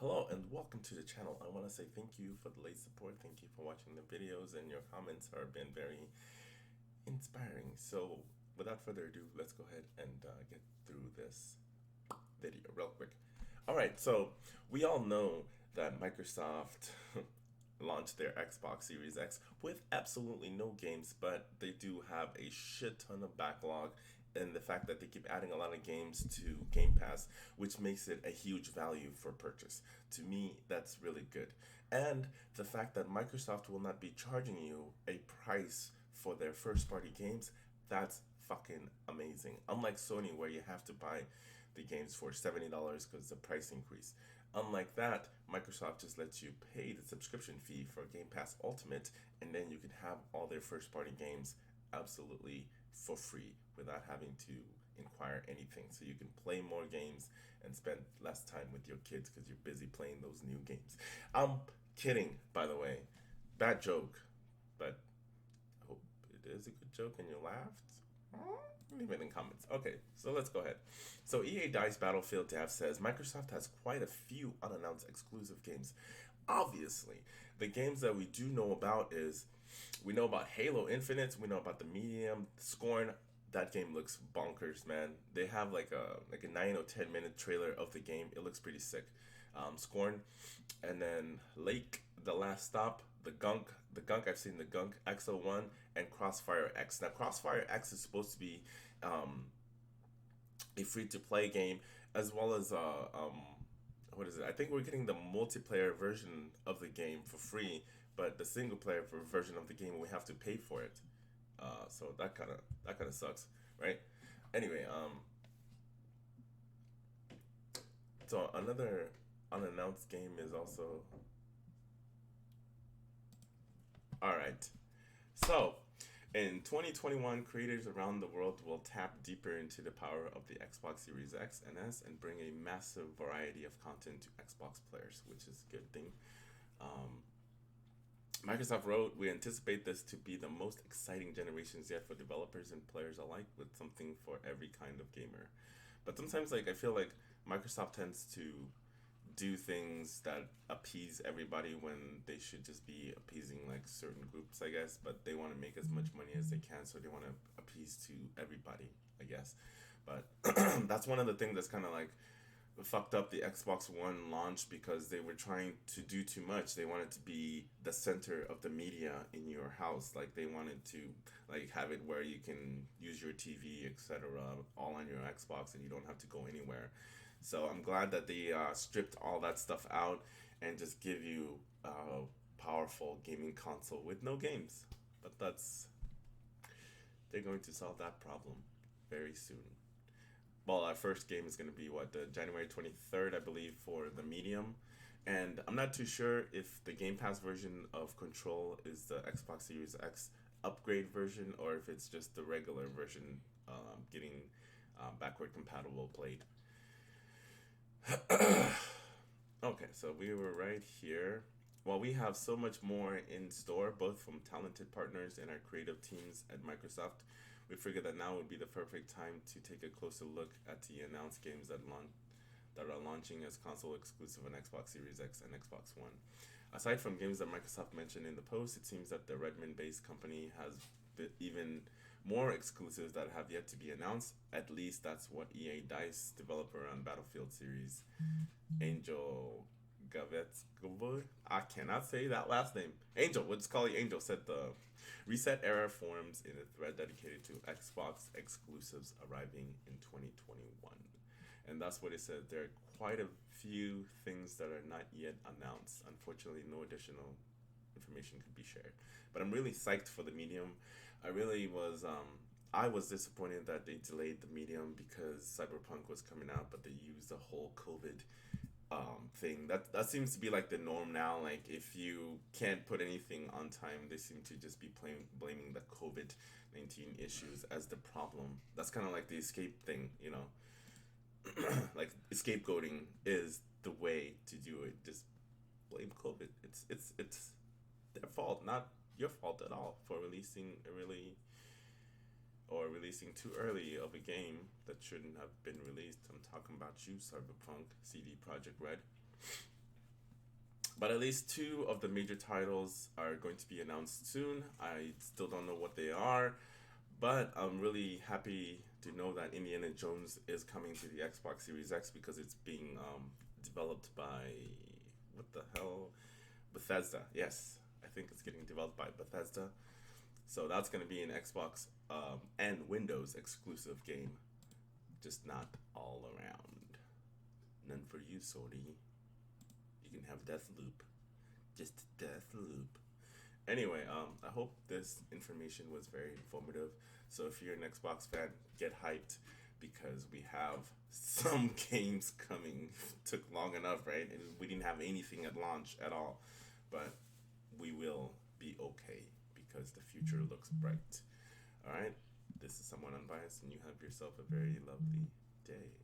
Hello and welcome to the channel. I want to say thank you for the late support. Thank you for watching the videos, and your comments have been very inspiring. So without further ado, let's go ahead and get through this video real quick. All right, so we all know that Microsoft launched their Xbox Series X with absolutely no games, but they do have a shit ton of backlog, and the fact that they keep adding a lot of games to Game Pass, which makes it a huge value for purchase. To me, that's really good. And the fact that Microsoft will not be charging you a price for their first party games, that's fucking amazing. Unlike Sony, where you have to buy the games for $70 because the price increase. Unlike that, Microsoft just lets you pay the subscription fee for Game Pass Ultimate, and then you can have all their first party games absolutely for free without having to inquire anything. So you can play more games and spend less time with your kids because you're busy playing those new games. I'm kidding, by the way. Bad joke, but I hope it is a good joke and you laughed. Leave it in comments. Okay, so let's go ahead. So EA Dice Battlefield Dev says Microsoft has quite a few unannounced exclusive games. Obviously, the games that we do know about is we know about Halo Infinite, we know about the Medium, Scorn. That game looks bonkers, man. They have like a 9 or 10 minute trailer of the game. It looks pretty sick. Scorn, and then Lake, The Last Stop, the Gunk. I've seen the Gunk XO1 and Crossfire X. Now Crossfire X is supposed to be a free to play game, as well as what is it? I think we're getting the multiplayer version of the game for free, but the single player version of the game we have to pay for it. So that kind of sucks, right? Anyway, so another unannounced game is also all right. So in 2021, creators around the world will tap deeper into the power of the Xbox Series X and S and bring a massive variety of content to Xbox players, which is a good thing. Um, Microsoft wrote, "We anticipate this to be the most exciting generations yet for developers and players alike, with something for every kind of gamer." But sometimes, like, I feel like Microsoft tends to do things that appease everybody when they should just be appeasing like certain groups, I guess. But they want to make as much money as they can, so they want to appease to everybody, I guess. But that's one of the things that's kind of like fucked up the Xbox One launch, because they were trying to do too much. They wanted to be the center of the media in your house. Like they wanted to like have it where you can use your TV, etc., all on your Xbox, and you don't have to go anywhere. So I'm glad that they stripped all that stuff out and just give you a powerful gaming console with no games. But they're going to solve that problem very soon. Well, our first game is going to be what, the January 23rd, I believe, for the medium. And I'm not too sure if the Game Pass version of Control is the Xbox Series X upgrade version, or if it's just the regular version, getting backward compatible played. Okay, so we were right here. While we have so much more in store, both from talented partners and our creative teams at Microsoft, we figured that now would be the perfect time to take a closer look at the announced games that are launching as console exclusive on Xbox Series X and Xbox One. Aside from games that Microsoft mentioned in the post, it seems that the Redmond-based company has even more exclusives that have yet to be announced. At least that's what EA Dice, developer on Battlefield series, Angel Gavetskovoy, I cannot say that last name. Angel, we'll just call you Angel, said the reset era forms in a thread dedicated to Xbox exclusives arriving in 2021. And that's what it said. There are quite a few things that are not yet announced. Unfortunately, no additional information could be shared. But I'm really psyched for the medium. I really was. I was disappointed that they delayed the medium because Cyberpunk was coming out, but they used the whole COVID thing. That seems to be like the norm now. Like if you can't put anything on time, they seem to just be blaming the COVID-19 issues as the problem. That's kind of like the escape thing, you know. Like scapegoating is the way to do it. Just blame COVID. It's their fault, not your fault at all for releasing a really or releasing too early of a game that shouldn't have been released. I'm talking about you, Cyberpunk, CD Project Red. But at least two of the major titles are going to be announced soon. I still don't know what they are, but I'm really happy to know that Indiana Jones is coming to the Xbox Series X because it's being developed by what the hell? Bethesda. Yes, I think it's getting developed by Bethesda. So that's going to be an Xbox and Windows exclusive game, just not all around. None for you, Sorty. You can have Deathloop. Just Deathloop. Anyway, I hope this information was very informative. So if you're an Xbox fan, get hyped because we have some games coming. Took long enough, right? And we didn't have anything at launch at all, but we will be okay because the future looks bright. All right. This is Someone Unbiased, and you have yourself a very lovely day.